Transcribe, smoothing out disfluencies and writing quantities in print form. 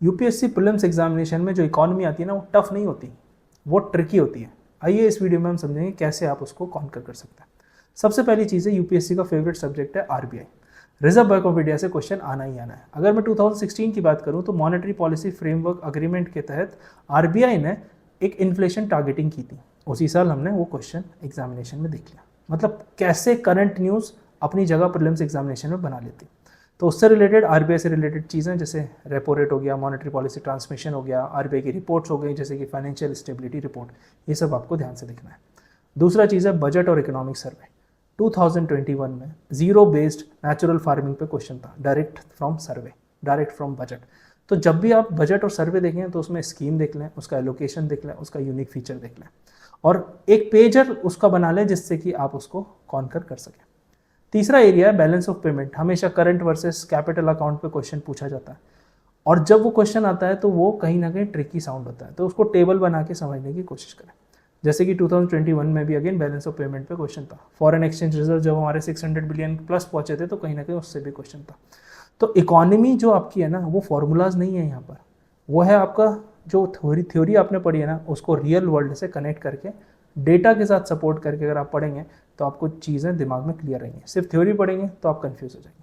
UPSC prelims examination में जो economy आती है ना, वो टफ नहीं होती, वो ट्रिकी होती है। आइए इस वीडियो में हम समझेंगे कैसे आप उसको कॉन्कर कर सकते हैं। सबसे पहली चीज़ है, यूपीएससी का फेवरेट सब्जेक्ट है RBI. Reserve bank of India से क्वेश्चन आना ही आना है। अगर मैं 2016 की बात करूं तो मॉनेटरी पॉलिसी फ्रेमवर्क अग्रीमेंट के तहत आरबीआई ने एक इन्फ्लेशन टारगेटिंग की थी। उसी साल हमने वो क्वेश्चन एग्जामिनेशन में देख लिया। मतलब कैसे करंट न्यूज़ अपनी जगह प्रीलिम्स एग्जामिनेशन में बना लेती। तो उससे रिलेटेड आरबीआई से रिलेटेड चीज़ें जैसे रेपो रेट हो गया, मॉनेटरी पॉलिसी ट्रांसमिशन हो गया, आरबीआई की रिपोर्ट्स हो गई जैसे कि फाइनेंशियल स्टेबिलिटी रिपोर्ट, ये सब आपको ध्यान से देखना है। दूसरा चीज़ है बजट और इकोनॉमिक सर्वे। 2021 में जीरो बेस्ड नेचुरल फार्मिंग पे क्वेश्चन था, direct from survey, direct from budget. तो जब भी आप बजट और सर्वे देखें तो उसमें स्कीम देख लें, उसका एलोकेशन देख लें, उसका यूनिक फीचर देख लें और एक पेजर उसका बना लें जिससे कि आप उसको कॉन्कर कर सकें। तीसरा एरिया है बैलेंस ऑफ पेमेंट। हमेशा करंट वर्सेस कैपिटल अकाउंट पे क्वेश्चन पूछा जाता है और जब वो क्वेश्चन आता है तो वो कहीं ना कहीं ट्रिकी साउंड होता है, तो उसको टेबल बना के समझने की कोशिश करें। जैसे कि 2021 में भी अगेन बैलेंस ऑफ पेमेंट पे क्वेश्चन था। फॉरेन एक्सचेंज रिजर्व जब हमारे 600 बिलियन प्लस पहुंचे थे तो कहीं ना कहीं उससे भी क्वेश्चन था। तो इकोनॉमी जो आपकी है ना, वो फॉर्मूलाज नहीं है यहाँ पर, वो है आपका जो थ्योरी आपने पढ़ी है ना, उसको रियल वर्ल्ड से कनेक्ट करके डेटा के साथ सपोर्ट करके अगर आप पढ़ेंगे तो आपको चीज़ें दिमाग में क्लियर रहेंगी। सिर्फ थ्योरी पढ़ेंगे तो आप कंफ्यूज हो जाएंगे।